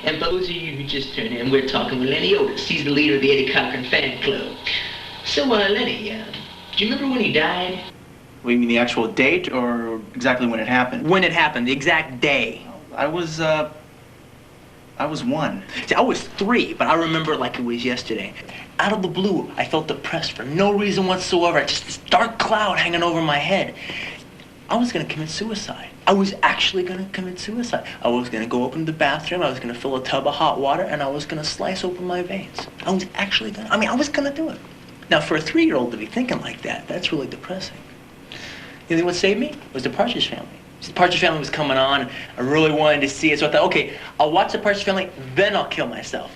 And for those of you who just turned in, we're talking with Lenny Otis. He's the leader of the Eddie Cochran fan club. So, Lenny, do you remember when he died? Well, you mean the actual date or exactly when it happened? When it happened, the exact day. I was 1. See, I was 3, but I remember it like it was yesterday. Out of the blue, I felt depressed for no reason whatsoever. Just this dark cloud hanging over my head. I was gonna commit suicide. I was actually gonna commit suicide. I was gonna go open the bathroom, I was gonna fill a tub of hot water, and I was gonna slice open my veins. I was actually gonna, I was gonna do it. Now, for a 3-year-old to be thinking like that, that's really depressing. You know what saved me? It was the Partridge Family. The Partridge Family was coming on. I really wanted to see it, so I thought, okay, I'll watch the Partridge Family, then I'll kill myself.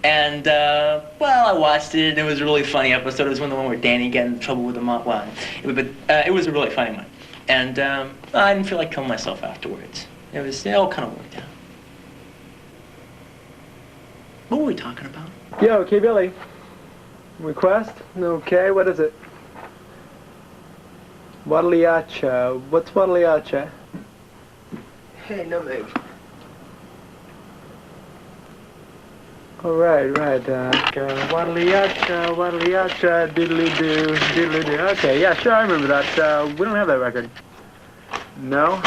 And, well, I watched it, and it was a really funny episode. It was the one where Danny got in trouble with the mom. Well, but it was a really funny one. And I didn't feel like killing myself afterwards. It all kind of worked out. What were we talking about? Yo, K. Billy. Request? Okay, what is it? Guadaliacha. What's Guadaliacha? Hey, no, Meg. Right. Guadaliacha, diddly-doo. Okay, yeah, sure, I remember that. We don't have that record. No?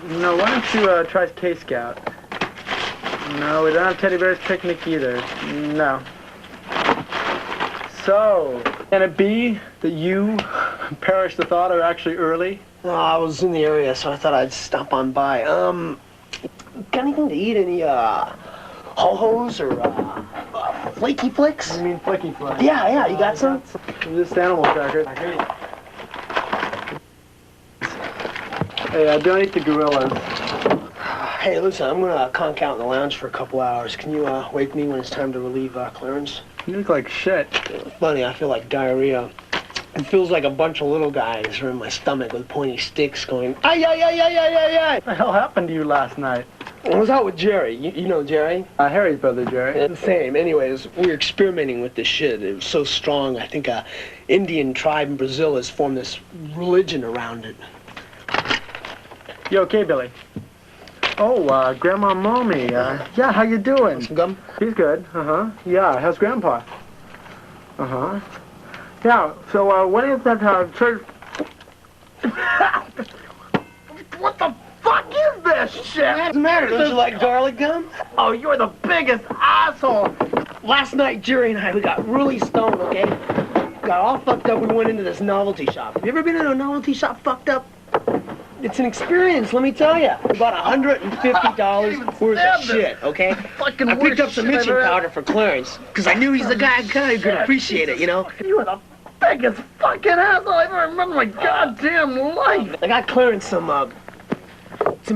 No, why don't you try K-Scout? No, we don't have Teddy Bear's Picnic either. No. So, can it be that you, Perish the Thought, are actually early? No, I was in the area, so I thought I'd stop on by. Got anything to eat? Any, ho-hos or, flaky flicks? You mean flicky flicks? Yeah, you got some? Just animal crackers. Hey, don't eat the gorillas. Hey, listen, I'm gonna conk out in the lounge for a couple hours. Can you, wake me when it's time to relieve, Clarence? You look like shit. Funny, I feel like diarrhea. It feels like a bunch of little guys are in my stomach with pointy sticks going, ay, ay, ay, ay, ay, ay, ay. What the hell happened to you last night? I was out with Jerry. You know Jerry? Harry's brother, Jerry. The same. Anyways, we were experimenting with this shit. It was so strong, I think a Indian tribe in Brazil has formed this religion around it. You okay, Billy? Oh, Grandma Mommy. Yeah, how you doing? Some gum? He's good. Yeah, how's Grandpa? Yeah, so, when is that, church... What the fuck is this shit? What's the matter? Don't you like garlic gum? Oh, you're the biggest asshole! Last night, Jerry and I, we got really stoned, okay? Got all fucked up, we went into this novelty shop. Have you ever been in a novelty shop fucked up? It's an experience, let me tell you. About $150 worth of shit, okay? I picked up some itching powder for Clarence, because I knew he's the guy who could appreciate it, you know? You are the biggest fucking asshole I've ever met in my goddamn life! I got Clarence some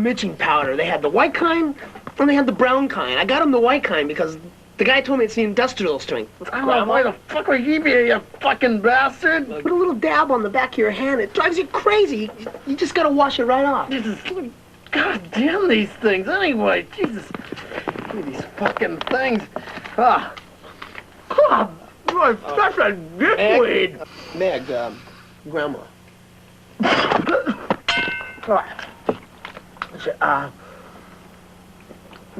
itching powder. They had the white kind, and they had the brown kind. I got him the white kind because the guy told me it's the industrial strength. I don't know why the fuck would he be, you fucking bastard? Put a little dab on the back of your hand. It drives you crazy. You just gotta wash it right off. Jesus, god damn these things anyway. Jesus. Look at these fucking things. God, you're such a dickweed. Meg, Grandma.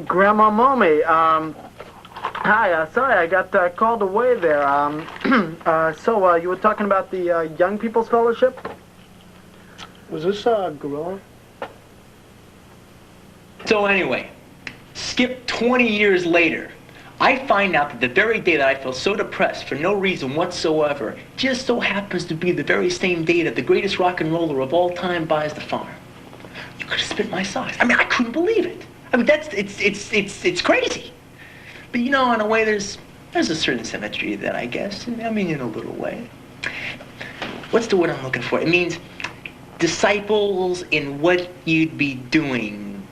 Grandma Mommy, hi, sorry I got called away there. So you were talking about the Young People's Fellowship? Was this, Gorilla? So anyway, skip 20 years later, I find out that the very day that I felt so depressed for no reason whatsoever just so happens to be the very same day that the greatest rock and roller of all time buys the farm. You could have spit my socks. I couldn't believe it. It's crazy. But you know, in a way, there's a certain symmetry to that, I guess. In a little way. What's the word I'm looking for? It means disciples in what you'd be doing.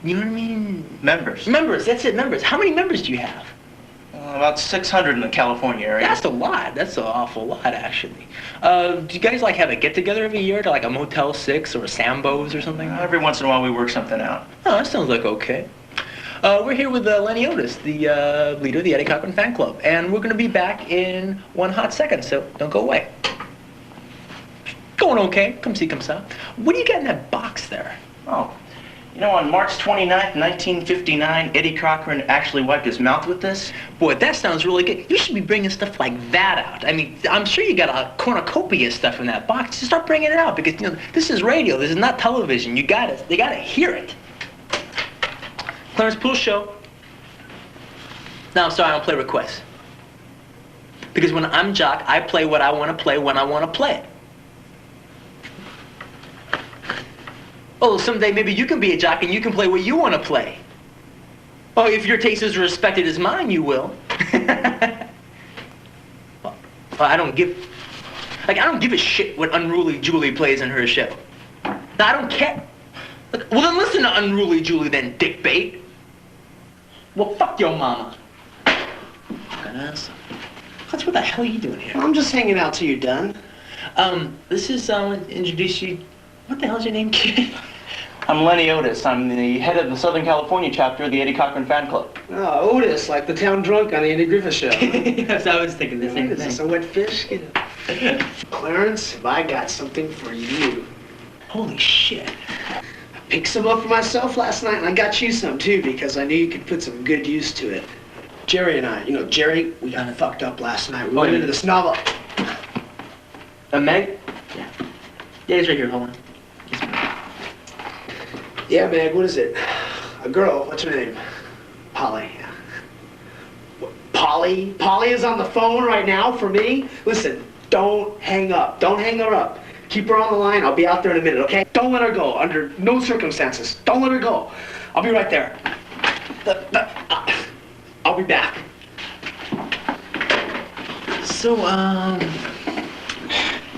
You know what I mean? Members. Members, that's it, members. How many members do you have? About 600 in the California area. That's a lot. That's an awful lot, actually. Do you guys, have a get-together every year to, a Motel 6 or a Sambo's or something? Every once in a while we work something out. Oh, that sounds like okay. We're here with Lenny Otis, the leader of the Eddie Cochran fan club. And we're going to be back in one hot second, so don't go away. Going okay. Come see, come ça. What do you got in that box there? Oh, You know, on March 29th, 1959, Eddie Cochran actually wiped his mouth with this. Boy, that sounds really good. You should be bringing stuff like that out. I mean, I'm sure you got a cornucopia of stuff in that box. Just start bringing it out because, you know, this is radio. This is not television. They gotta hear it. Clarence Poole Show. No, I'm sorry, I don't play requests. Because when I'm Jock, I play what I want to play when I want to play it. Oh, someday maybe you can be a jock and you can play what you want to play. Oh, if your taste is respected as mine, you will. Well, I don't give a shit what Unruly Julie plays on her show. Now, I don't care. Well, then listen to Unruly Julie then, dickbait. Well, fuck your mama. Fucking ass. What the hell are you doing here? I'm just hanging out till you're done. This is, introduce you. What the hell's your name, kid? I'm Lenny Otis. I'm the head of the Southern California chapter of the Eddie Cochran fan club. Oh, Otis, like the town drunk on the Andy Griffith Show. Yes, I was thinking the same Is thing. this a wet fish? Get it. Clarence, have I got something for you. Holy shit. I picked some up for myself last night, and I got you some, too, because I knew you could put some good use to it. Jerry and I, Jerry, we got fucked up last night. We went into this novel. Meg? Yeah. Yeah, he's right here. Hold on. Yeah, Meg, what is it? A girl, what's her name? Polly, yeah. What, Polly? Polly is on the phone right now for me? Listen, don't hang up. Don't hang her up. Keep her on the line. I'll be out there in a minute, okay? Don't let her go, under no circumstances. Don't let her go. I'll be right there. I'll be back. So,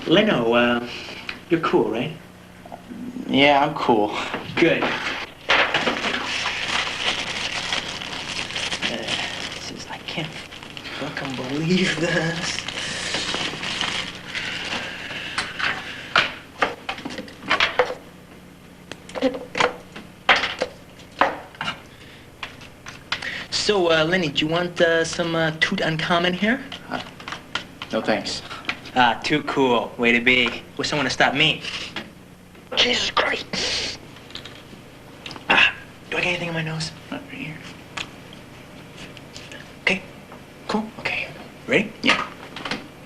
Leno, you're cool, right? Yeah, I'm cool. Good. I can't fucking believe this. So, Lenny, do you want some Tutankhamun here? No thanks. Ah, too cool. Way to be. Wish someone to stop me. Jesus Christ. Do I get anything in my nose? Not right here. Okay. Cool. Okay. Ready? Yeah.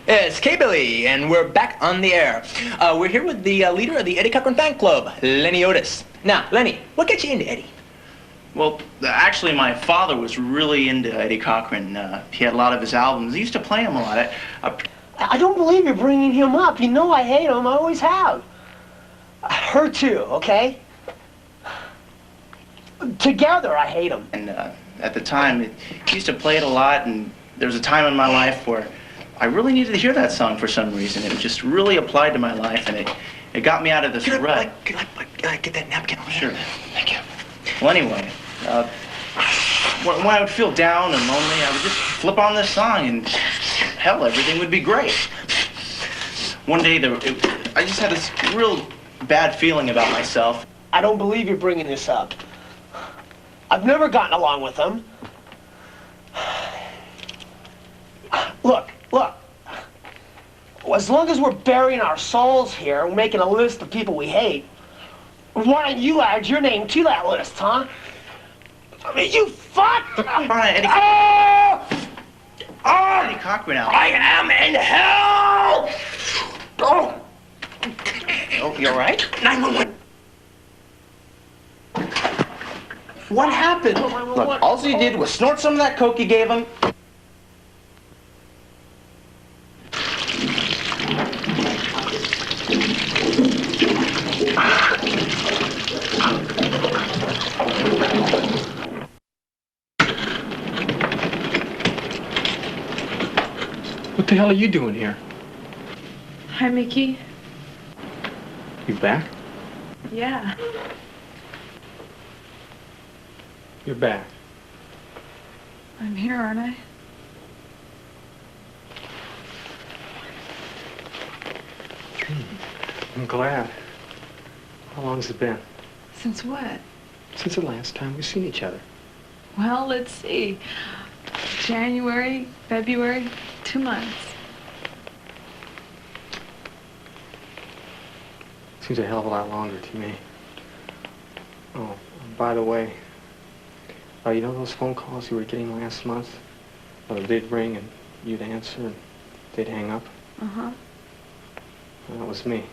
It's K-Billy, and we're back on the air. We're here with the leader of the Eddie Cochran fan club, Lenny Otis. Now, Lenny, what got you into Eddie? Well, actually, my father was really into Eddie Cochran. He had a lot of his albums. He used to play them a lot. I don't believe you're bringing him up. You know I hate him. I always have. Her too, okay? Together, I hate him. And at the time, he used to play it a lot, and there was a time in my life where I really needed to hear that song for some reason. It just really applied to my life, and it got me out of this rut. Could I get that napkin? Sure. Thank you. Well, anyway, when I would feel down and lonely, I would just flip on this song, and hell, everything would be great. One day, I just had this real bad feeling about myself. I don't believe you're bringing this up. I've never gotten along with him. Look. As long as we're burying our souls here and making a list of people we hate, why don't you add your name to that list, huh? I mean, you fuck! All right, Eddie. Eddie Cochran out. I am in hell! Oh! Oh, you all right? 911. What happened? Look, all he did was snort some of that coke you gave him. What the hell are you doing here? Hi, Mickey. You back? Yeah. You're back. I'm here, aren't I? I'm glad. How long's it been? Since what? Since the last time we've seen each other. Well, let's see. January, February, 2 months. Seems a hell of a lot longer to me. Oh, by the way, you know those phone calls you were getting last month? They'd ring and you'd answer and they'd hang up? Uh-huh. Well, that was me.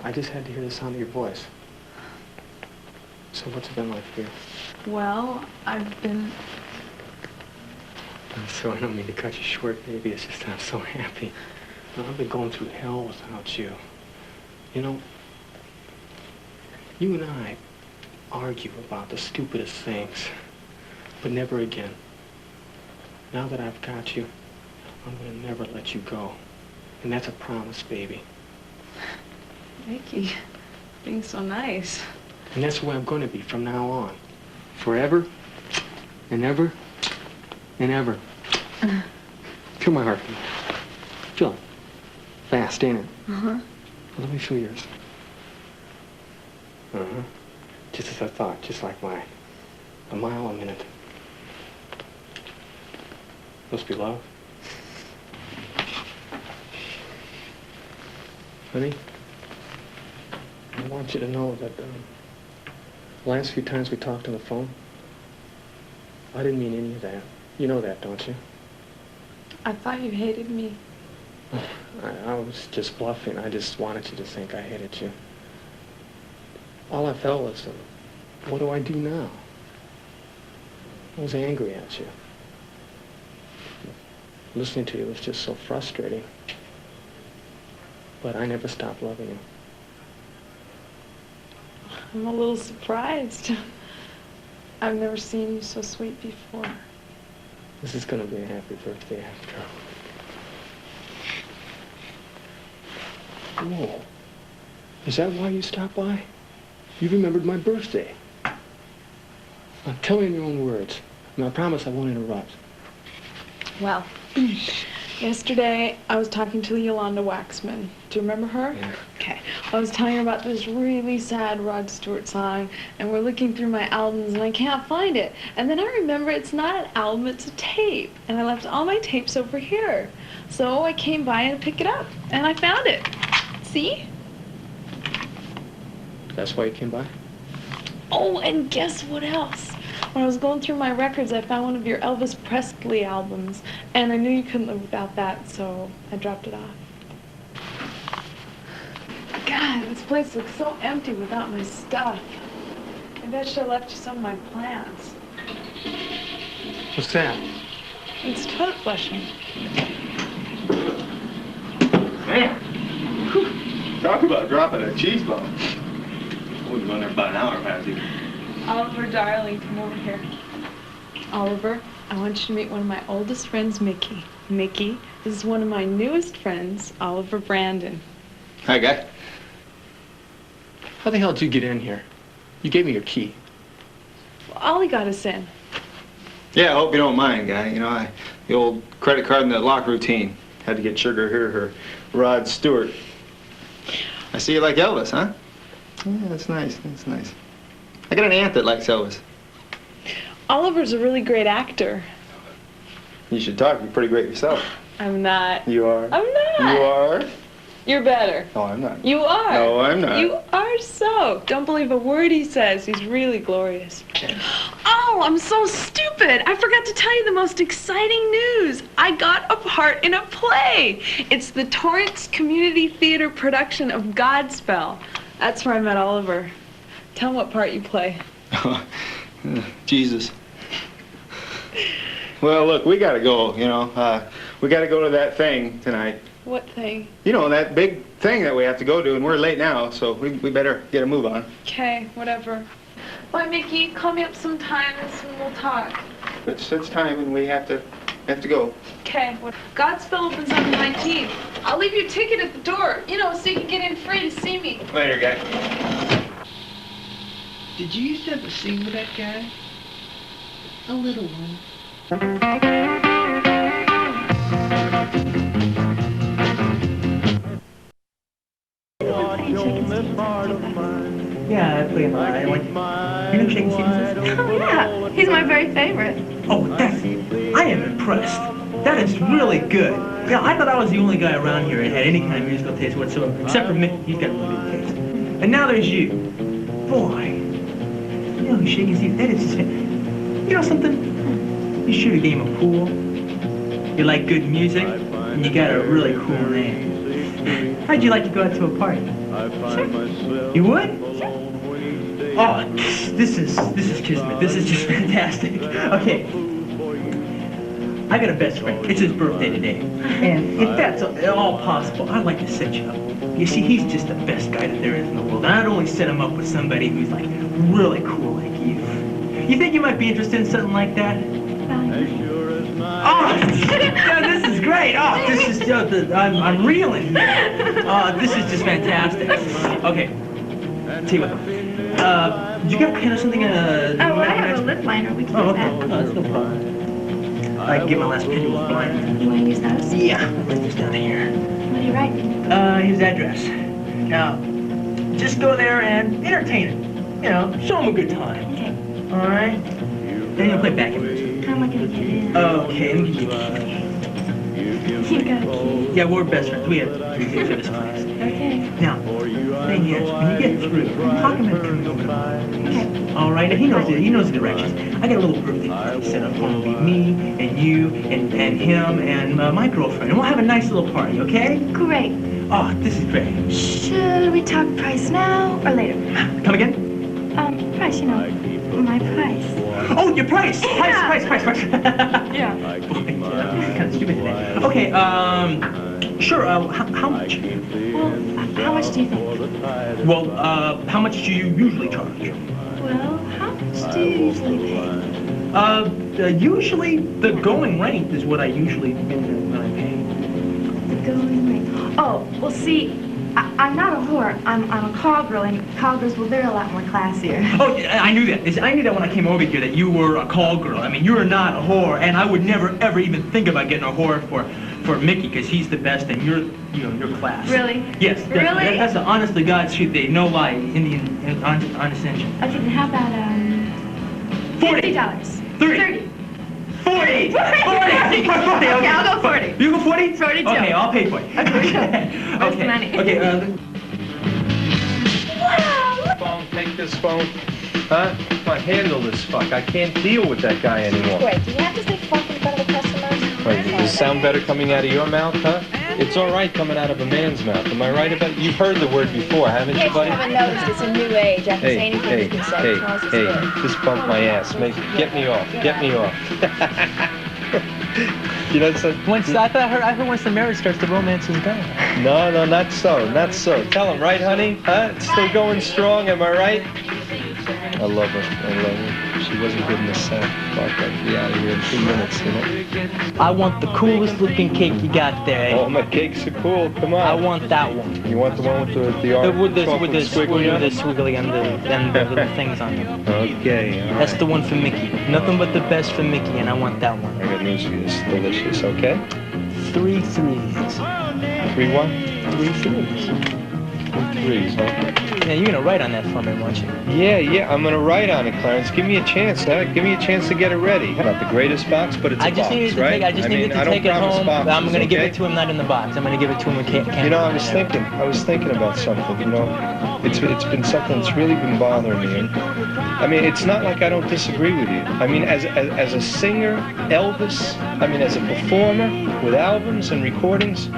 I just had to hear the sound of your voice. So what's it been like for you? Well, I've been... So I don't mean to cut you short, baby. It's just that I'm so happy. I've been going through hell without you. You know, you and I argue about the stupidest things, but never again. Now that I've got you, I'm gonna never let you go. And that's a promise, baby. Mickey, being so nice. And that's the way I'm gonna be from now on. Forever, and ever, and ever. Feel my heartbeat. Feel it. Fast, ain't it? Uh-huh. Well, let me feel yours. Uh-huh. Just as I thought, just like mine. A mile a minute. Must be love. Honey, I want you to know that the last few times we talked on the phone, I didn't mean any of that. You know that, don't you? I thought you hated me. I was just bluffing. I just wanted you to think I hated you. All I felt was, what do I do now? I was angry at you. Listening to you was just so frustrating. But I never stopped loving you. I'm a little surprised. I've never seen you so sweet before. This is gonna be a happy birthday after all. Whoa. Is that why you stopped by? You remembered my birthday. Now tell me in your own words. And I promise I won't interrupt. Well, yesterday I was talking to Yolanda Waxman. Do you remember her? Yeah. Okay. I was telling her about this really sad Rod Stewart song, and we're looking through my albums, and I can't find it. And then I remember it's not an album, it's a tape. And I left all my tapes over here. So I came by and picked it up, and I found it. See? That's why you came by? Oh, and guess what else? When I was going through my records, I found one of your Elvis Presley albums, and I knew you couldn't live without that, so I dropped it off. God, this place looks so empty without my stuff. Maybe I should have left you some of my plants. What's that? It's toilet flushing. Man, whew. Talk about dropping a cheese bomb. We've been there about an hour, haven't you? Oliver, darling, come over here. Oliver, I want you to meet one of my oldest friends, Mickey. Mickey, this is one of my newest friends, Oliver Brandon. Hi, guy. How the hell did you get in here? You gave me your key. Well, Ollie got us in. Yeah, I hope you don't mind, guy. You know, the old credit card and the lock routine. Had to get Sugar here, her Rod Stewart. I see you like Elvis, huh? Yeah, that's nice. That's nice. I got an aunt that likes Elvis. Oliver's a really great actor. You should talk. You're pretty great yourself. I'm not. You are. I'm not. You are. You're better. No, I'm not. You are. No, I'm not. You are so. Don't believe a word he says. He's really glorious. Oh, I'm so stupid. I forgot to tell you the most exciting news. I got a part in a play. It's the Torrance Community Theater production of Godspell. That's where I met Oliver. Tell him what part you play. Jesus. Well, look, we gotta go, you know. We gotta go to that thing tonight. What thing? You know, that big thing that we have to go to, and we're late now, so we better get a move on. Okay, whatever. Bye, Mickey. Call me up sometime and we'll talk. It's time, and we have to go. Okay. Godspell opens on the 19th. I'll leave your ticket at the door, you know, so you can get in free to see me. Later, guy. Did you used to have a scene with that guy? A little one. Yeah, I play him a lot. You know Shane Stevens? Oh, yeah. He's my very favorite. Oh, I am impressed. That is really good. Yeah, I thought I was the only guy around here that had any kind of musical taste whatsoever, except for Mick. He's got really good taste. And now there's you. Boy, know, he's shaking his head. That is just, you know something? You shoot a game of pool. You like good music, and you got a really cool name. How'd you like to go out to a party? Sure. You would? Sure. Oh, this is kismet. This is just fantastic. Okay. I got a best friend. It's his birthday today. And if that's at all possible, I'd like to set you up. You see, he's just the best guy that there is in the world. And I'd only set him up with somebody who's like really cool like you. You think you might be interested in something like that? Oh, yeah, this is great. Oh, this is just, I'm reeling here. Oh, this is just fantastic. Okay. Tell you what. You got a pen or something? Oh, well, I have a lip liner. We can Oh, do okay. that. Oh, that's no problem. I can get my last pen to a liner. You want to use those? Yeah, I'll write this down here. What are you writing? His address. Now, just go there and entertain him. You know, show him a good time. Okay. All right? Then you'll play back in. How am I going to get in? Okay, let me give you a key. You got a key. Yeah, we're best friends. We have 3 keys for this place. Okay. Now, thing is, when you get through, talk him into coming over. Okay. All right, and he knows the directions. I got a little birthday party set up. It'll be me and you and him and my girlfriend, and we'll have a nice little party. Okay? Great. Oh, this is great. Should we talk price now or later? Come again? Price, you know. My price. Oh, your price! Yeah. Price! Yeah. Boy, yeah, kind of stupid today. Okay, sure, how much? Well, how much do you think? Well, how much do you usually charge? Well, how much do you usually pay? Usually the going rate is what I usually when I pay. The going rate. Oh, well, see, I'm not a whore. I'm a call girl, and call girls, well, they're a lot more classier. Oh, yeah, I knew that. I knew that when I came over here, that you were a call girl. I mean, you're not a whore, and I would never, ever even think about getting a whore for Mickey, because he's the best, and you're class. Really? Yes. Really? That's the honest to God's truth. They no lie, Indian honest engine. Okay, then how about, $40. $50. 30. 40. 40. 40. Okay, I'll go 40. You go 40? 40 too. Okay, I'll pay for it. Okay. Where's the money? Okay, Wow! Phone, take this phone. Huh? Can't handle this fuck. I can't deal with that guy anymore. Wait, do you have to say fuck in front of the customers? Wait, does it sound better coming out of your mouth, huh? It's all right coming out of a man's mouth. Am I right about it? You've heard the word before, haven't In you, case you buddy? haven't noticed, it's a new age. I can say anything you can say. as long as it's good. Just bump my ass. Get me off. Get me off. You know, so... I heard once the marriage starts, the romance is gone. No, not so. Not so. Tell him, right, honey? Huh? It's still going strong, am I right? I love her. If she wasn't good in the South, fuck, I'd be out of here in 2 minutes, you know? I want the coolest looking cake you got there. Oh, my cakes are cool. Come on. I want that one. You want the one with the With the squiggly on it? squiggly and the little things on them. Okay, all That's right. the one for Mickey. Nothing but the best for Mickey, and I want that one. I got news for you. It's delicious, okay? 3 threes. 3 what? 3 threes. 3 threes, huh? Yeah, you're gonna write on that for me, won't you? Yeah, I'm gonna write on it, Clarence. Give me a chance, huh? Give me a chance to get it ready. Not the greatest box, but it's a I just box, needed to right? take. I just needed to I don't take it promise home. boxes, I'm gonna give okay? it to him, not in the box. I'm gonna give it to him with candy. You know, I was thinking about something, you know. It's been something that's really been bothering me. And, I mean, it's not like I don't disagree with you. I mean, as a singer, Elvis, I mean, as a performer with albums and recordings,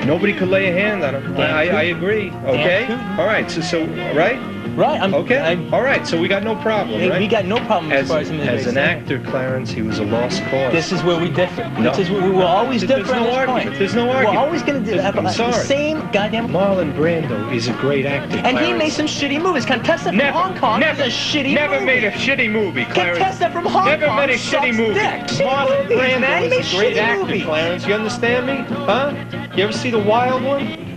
nobody could lay a hand on him. I agree. Okay? All right. So right? Right. Okay. All right. So we got no problem, right? We got no problem as far as him as an actor, Clarence, he was a lost cause. This is where we differ. No. This is where we will always differ. There's no on this argument. point. There's no argument. We're always gonna do that. I'm sorry. The same goddamn. Marlon Brando is a great actor. And he Clarence. made some shitty movies. Contestant from Hong Kong is a shitty never movie. made a shitty movie, Clarence. Contestant from Hong never Kong made a shitty sucks movie. dick. Shitty Marlon movies, Brando man. He made is a great shitty actor, movies. Clarence. You understand me? Huh? You ever see The Wild One?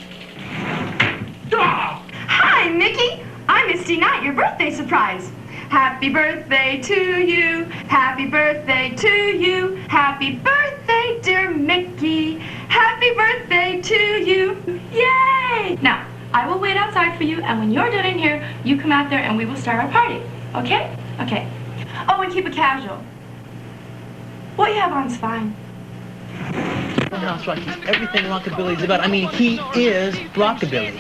Hi, Mickey. I'm Misty Knight, your birthday surprise. Happy birthday to you. Happy birthday to you. Happy birthday, dear Mickey. Happy birthday to you. Yay! Now, I will wait outside for you, and when you're done in here, you come out there and we will start our party. Okay? Okay. Oh, and keep it casual. What you have on is fine. Everything rockabilly is about. I mean, he is rockabilly.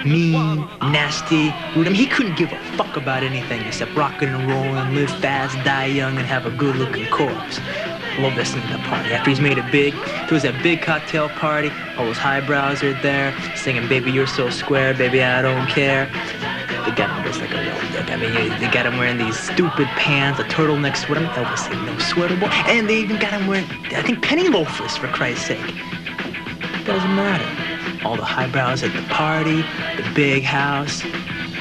mean, nasty, rude. I mean, he couldn't give a fuck about anything except rocking and rolling, live fast, die young, and have a good-looking corpse. I love this in the party. After he's made it big, there was that big cocktail party. All those highbrows are there, singing "Baby, You're So Square," "Baby, I Don't Care." They got him dressed like a real dick. I mean, they got him wearing these stupid pants, a turtleneck sweater. Elvis said no sweater, boy. And they even got him wearing, I think, penny loafers, for Christ's sake. Doesn't matter. All the highbrows at the party, the big house,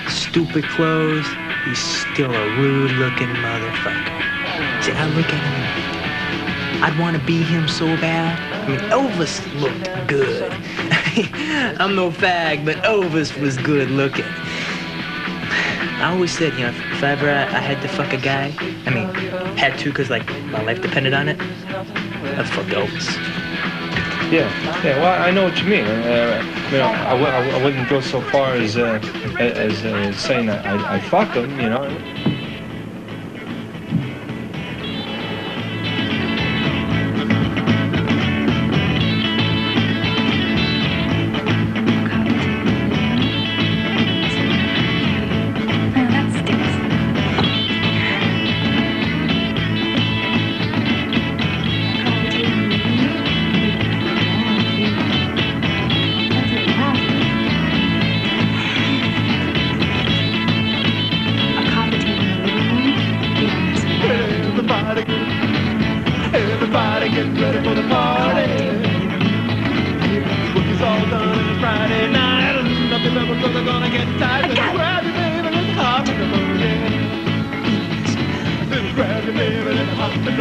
stupid clothes. He's still a rude-looking motherfucker. See, I look at him and I'd want to be him so bad. I mean, Elvis looked good. I'm no fag, but Elvis was good looking. I always said, you know, if ever I had to fuck a guy, I mean, had to because, like, my life depended on it, I'd fuck Elvis. Yeah, well, I know what you mean. I wouldn't go so far as saying I fucked him, you know.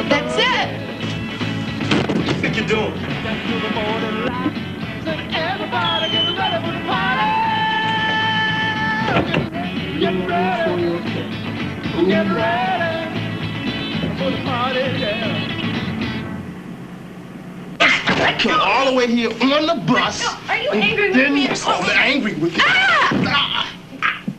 That's it! What do you think you're doing? I came all the way here on the bus. No, are you angry with me? I'm angry with you.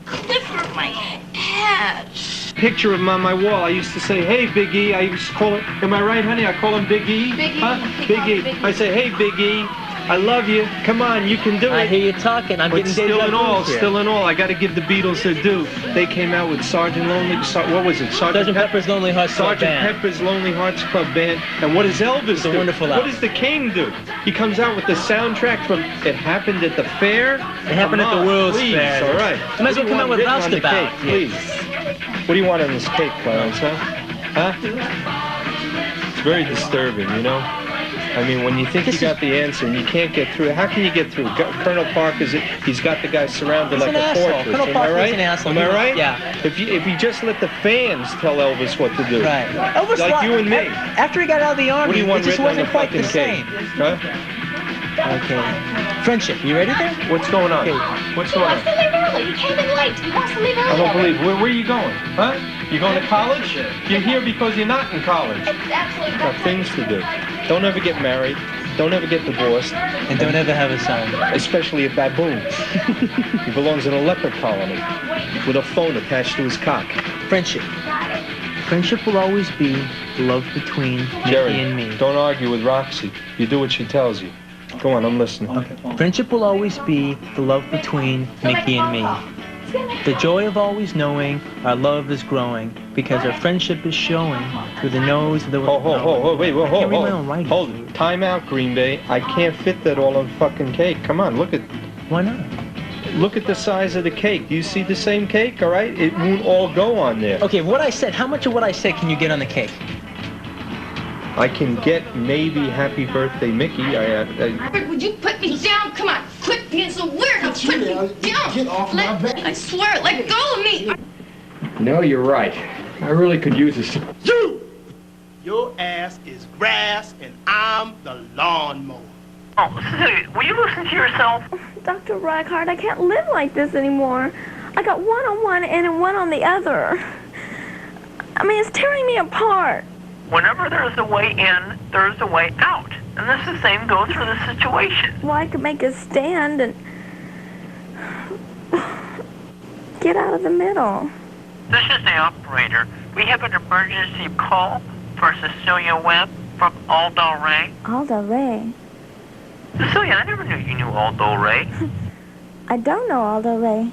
Clifford, my head. Picture of him on my wall. I used to say, "Hey, Big E." I used to call it. Am I right, honey? I call him Big E. Big E. Huh? Big E. I say, "Hey, Big E. I love you. Come on, you can do it." I hear you talking. I'm But getting still deja in vu all, here. still in all, I got to give the Beatles their due. They came out with Sergeant Lonely. What was it? Sergeant Pepper's Lonely Hearts Club Sergeant Band. Pepper's Lonely Hearts Club Band. And what does Elvis do? a wonderful What album. does the King do? He comes out with the soundtrack from It Happened at the Fair. It happened at the World's please, Fair. All right. You might as well come out with Roustabout, Roustabout. please. What do you want on this cake, Clarence? Huh? It's very disturbing, you know. I mean, when you think you got the answer and you can't get through, how can you get through? Colonel Parker's, he's got the guy surrounded He's like an a asshole. fortress. Colonel Am I Parker's right? an asshole. Am I right? Yeah. If you just let the fans tell Elvis what to do. Right. Elvis, Like you and me. After he got out of the army, What do you want it just written on wasn't the quite the fucking cake? same. Huh? Okay. Friendship. You ready there? What's going on? Okay. What's He going wants on? to leave early. He came in late. He wants to leave early. I don't already. believe. Where are you going? Huh? You going to college? You're here because you're not in college. It's absolutely Got things to do. Don't ever get married. Don't ever get divorced. And don't ever have a son. Especially a baboon. He belongs in a leopard colony with a phone attached to his cock. Friendship. Friendship will always be the love between Jerry, Mickey and me. don't argue with Roxy. You do what she tells you. Go on, I'm listening. Friendship will always be the love between Mickey and me. The joy of always knowing our love is growing because our friendship is showing through the nose of the... Wait, I can't read my own writing. hold it. Time out, Green Bay. I can't fit that all on fucking cake. Come on, look at... Why not? Look at the size of the cake. Do you see the same cake, all right? It won't all go on there. Okay, what I said, how much of what I said can you get on the cake? I can get maybe Happy Birthday, Mickey. Robert, would you put me down? Come on, quit being so weird. Now put me down. Get off my back. I swear, let go of me. No, you're right. I really could use this. Your ass is grass and I'm the lawnmower. Oh, Sue, will you listen to yourself? Dr. Reichard, I can't live like this anymore. I got one on one end and one on the other. I mean, it's tearing me apart. Whenever there's a way in, there's a way out. And this the same goes for this situation. Well, I could make a stand and get out of the middle. This is the operator. We have an emergency call for Cecilia Webb from Aldo Ray. Aldo Ray. Cecilia, I never knew you knew Aldo Ray. I don't know, Aldo Ray.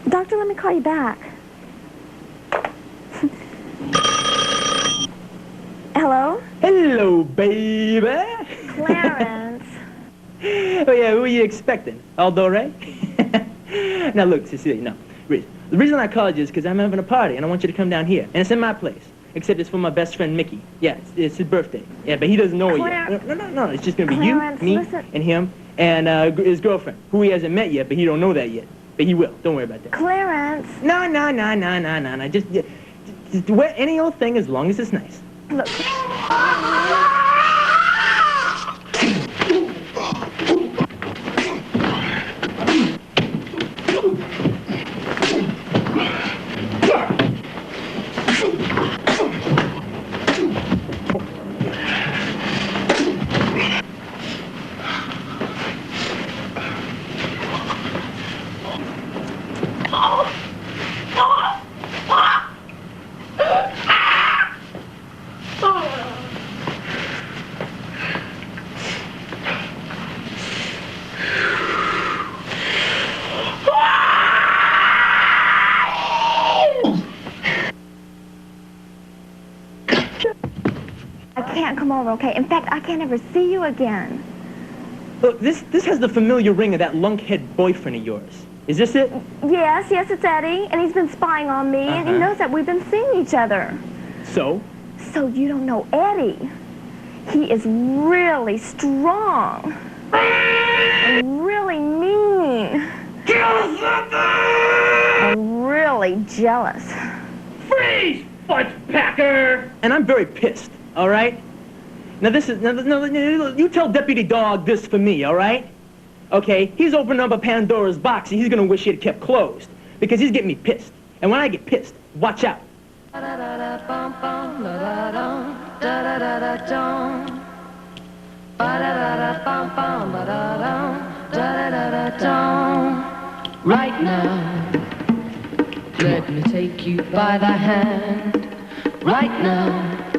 Doctor, let me call you back. Hello? Hello, baby. Clarence. Oh, yeah, who are you expecting? Aldo Ray? Now, look, Cecilia, no. The reason I called you is because I'm having a party, and I want you to come down here. And it's in my place. Except it's for my best friend, Mickey. Yeah, it's his birthday. Yeah, but he doesn't know it yet. No. It's just going to be Clarence, you, me, listen. and him, and his girlfriend, who he hasn't met yet, but he don't know that yet. But he will. Don't worry about that. Clarence. No. Just wear any old thing as long as it's nice. Look. I can't come over, okay? In fact, I can't ever see you again. Look, this has the familiar ring of that lunkhead boyfriend of yours. Is this it? Yes, it's Eddie, and he's been spying on me, and he knows that we've been seeing each other. So? So you don't know Eddie. He is really strong. And really mean. And really jealous. Freeze, Fudgepacker! And I'm very pissed, all right? Now you tell Deputy Dog this for me, all right? Okay, he's opened up a Pandora's box and he's gonna wish it kept closed because he's getting me pissed. And when I get pissed, watch out. Right now, let me take you by the hand. Right now,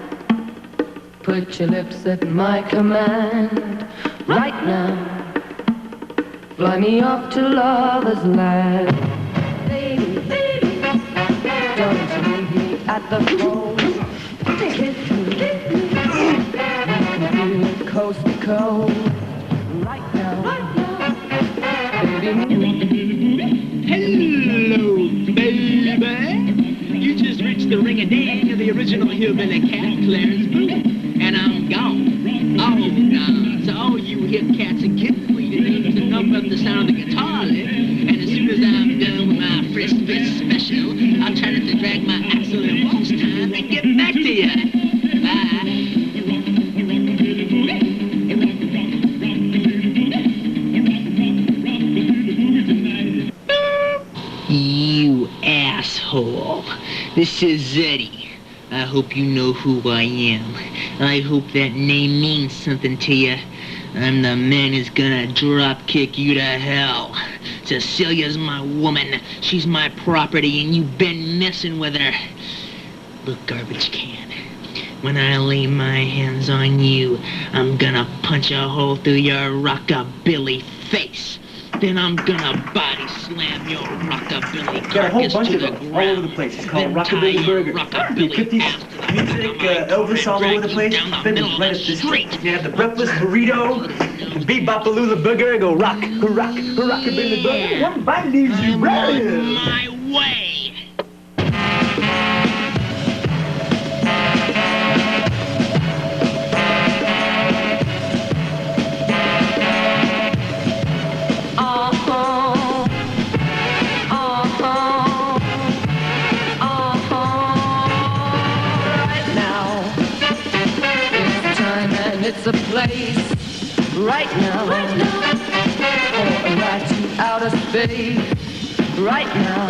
put your lips at my command. Right now, fly me off to lover's land. Baby, baby, don't you leave me at the phone. Kiss me, coast to coast. Right now, Hello, baby. You just reached the ring-a-ding of the original hillbilly cat, Clarence Boo. And I'm gone. All gone. So all you hip cats and kittens, we need to numb up the sound of the guitar lick. And as soon as I'm done with my Frisk Fist special, I'll try not to drag my axle in waltz time and get back to you. Bye. You asshole. This is Eddie. I hope you know who I am. I hope that name means something to you. I'm the man who's gonna drop kick you to hell. Cecilia's my woman. She's my property and you've been messing with her. Look, garbage can. When I lay my hands on you, I'm gonna punch a hole through your rockabilly face. Then I'm gonna body slam your rockabilly Got a whole carcass bunch to of the them ground. all over the place. It's called Then Rockabilly tie your Burger. rockabilly You put these ass to the music, Elvis all over the place. Then right up this street. You have the breakfast burrito, bebopalula burger, go rock, rockabilly burger. One bite leaves you right. My way. It's a place right now, or a ride to outer space right now.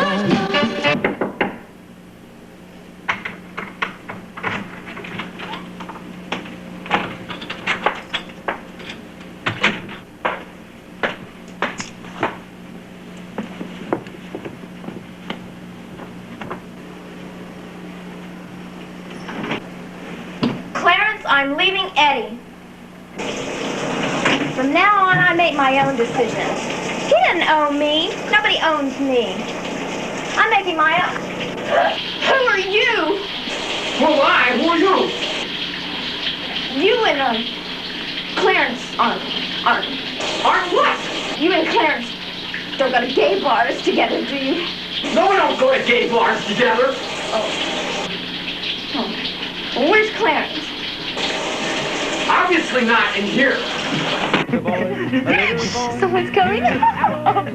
Clarence, I'm leaving Eddie. From now on, I make my own decisions. He didn't own me. Nobody owns me. I'm making my own. Who are you? Who am I? Who are you? You and Clarence aren't what? You and Clarence don't go to gay bars together, do you? No, we don't go to gay bars together. Oh. Well, where's Clarence? Obviously not in here. Someone's coming.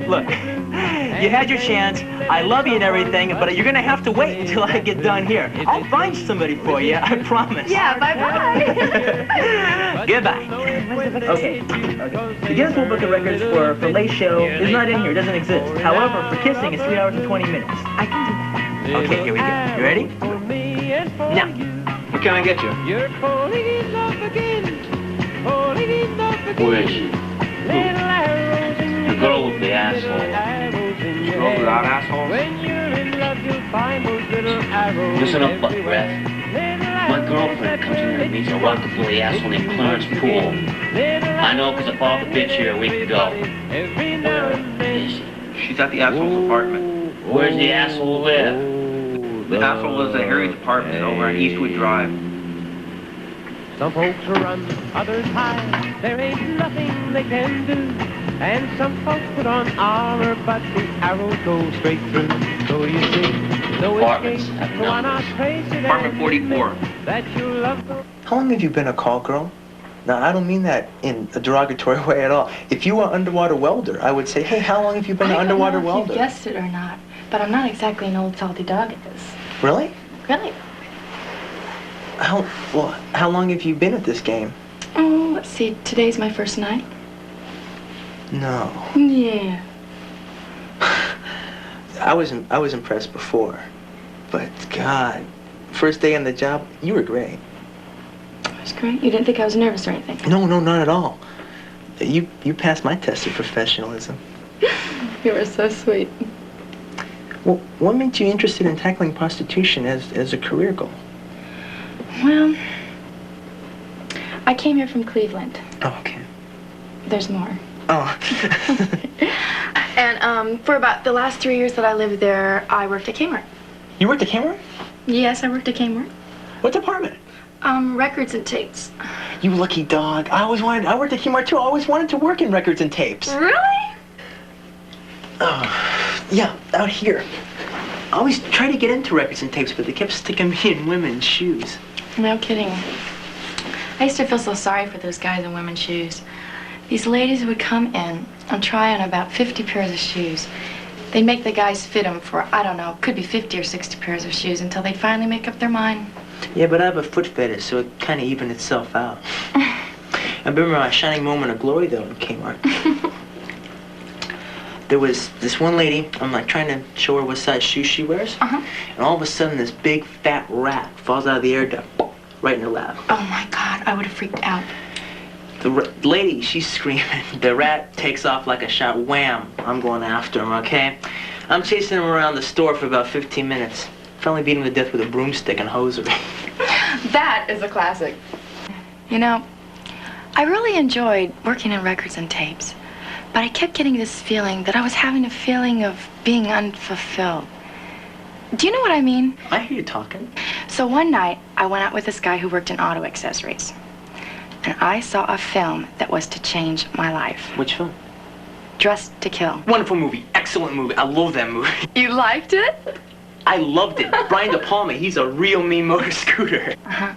Look, you had your chance. I love you and everything, but you're gonna have to wait until I get done here. I'll find somebody for you, I promise. Yeah, bye-bye. Goodbye. Okay. The Guinness World Book of Records for fellatio is not in here, it doesn't exist. However, for kissing, it's 3 hours and 20 minutes. I can do that. Okay, here we go. You ready? Now, What can I get you? Where is she? Who? The girl with the asshole. The girl without asshole? Listen up, Buckbreath. My girlfriend comes in here and meets a rockabilly asshole named Clarence Poole. I know because I followed the bitch here a week ago. Where is she? She's at the asshole's apartment. Where's the asshole live? The asshole lives at Harry's apartment over on Eastwood Drive. Some folks run, others hide. There ain't nothing they can do. And some folks put on armor, but the arrows go straight through. So you see, no Apartments escape. have So why not numbers. face it? Apartment 44. That you love. How long have you been a call girl? Now, I don't mean that in a derogatory way at all. If you were an underwater welder, I would say, hey, how long have you been an underwater I don't know welder? if you guessed it or not, but I'm not exactly an old salty dog at this. Really? Really? How long have you been at this game? Oh, let's see. Today's my first night. No. Yeah. I was impressed before, but God, first day on the job, you were great. That's great. You didn't think I was nervous or anything? No, not at all. You passed my test of professionalism. You were so sweet. Well, what made you interested in tackling prostitution as a career goal? Well, I came here from Cleveland. Oh, okay. There's more. Oh. And for about the last 3 years that I lived there, I worked at Kmart. You worked at Kmart? Yes, I worked at Kmart. What department? Records and tapes. You lucky dog. I worked at Kmart too. I always wanted to work in records and tapes. Really? Oh, yeah, out here. I always tried to get into records and tapes, but they kept sticking me in women's shoes. No kidding. I used to feel so sorry for those guys in women's shoes. These ladies would come in and try on about 50 pairs of shoes. They'd make the guys fit them for, I don't know, could be 50 or 60 pairs of shoes until they'd finally make up their mind. Yeah, but I have a foot fetish, so it kind of evened itself out. I remember my shining moment of glory, though, in Kmart. There was this one lady, I'm like trying to show her what size shoes she wears, and all of a sudden this big fat rat falls out of the air duct right in her lap. Oh my God, I would have freaked out. The lady, she's screaming. The rat takes off like a shot. Wham! I'm going after him, okay? I'm chasing him around the store for about 15 minutes. Finally beat him to death with a broomstick and hosiery. That is a classic. You know, I really enjoyed working in records and tapes, but I kept getting this feeling that I was having a feeling of being unfulfilled. Do you know what I mean? I hear you talking. So one night, I went out with this guy who worked in auto accessories. And I saw a film that was to change my life. Which film? Dressed to Kill. Wonderful movie. Excellent movie. I love that movie. You liked it? I loved it. Brian De Palma, he's a real mean motor scooter.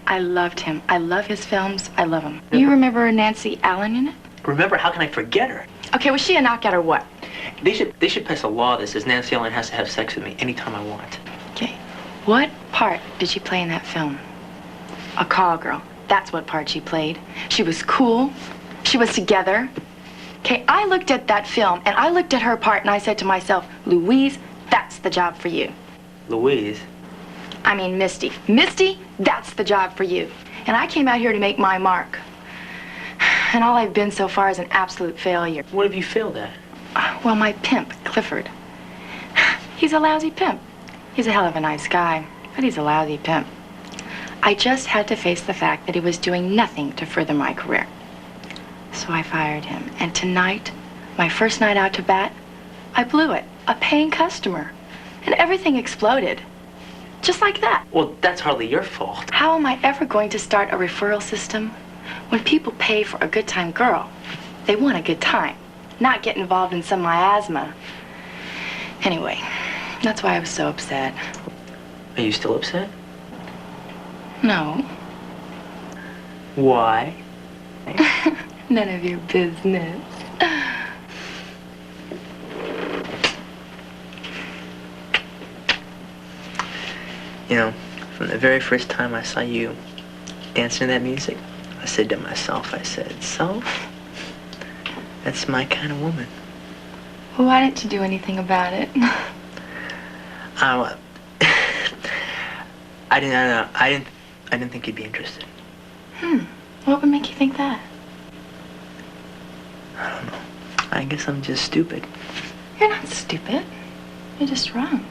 I loved him. I love his films. I love him. You remember Nancy Allen in it? Remember, how can I forget her? Okay, was she a knockout or what? They should pass a law that says Nancy Allen has to have sex with me anytime I want. Okay. What part did she play in that film? A call girl. That's what part she played. She was cool. She was together. Okay, I looked at that film and I looked at her part and I said to myself, Louise, that's the job for you. Louise? I mean Misty. Misty, that's the job for you. And I came out here to make my mark. And all I've been so far is an absolute failure. What have you failed at? Well, my pimp, Clifford. He's a lousy pimp. He's a hell of a nice guy, but he's a lousy pimp. I just had to face the fact that he was doing nothing to further my career. So I fired him. And tonight, My first night out to bat, I blew it. A paying customer. And everything exploded. Just like that. Well, that's hardly your fault. How am I ever going to start a referral system when people pay for a good time girl? They want a good time, not get involved in some miasma. Anyway, that's why I was so upset. Are you still upset? No. Why? None of your business. You know, from the very first time I saw you dancing to that music, I said to myself, I said, Self, that's my kind of woman. Well, why didn't you do anything about it? I didn't think you'd be interested. What would make you think that? I don't know. I guess I'm just stupid. You're not stupid. You're just wrong.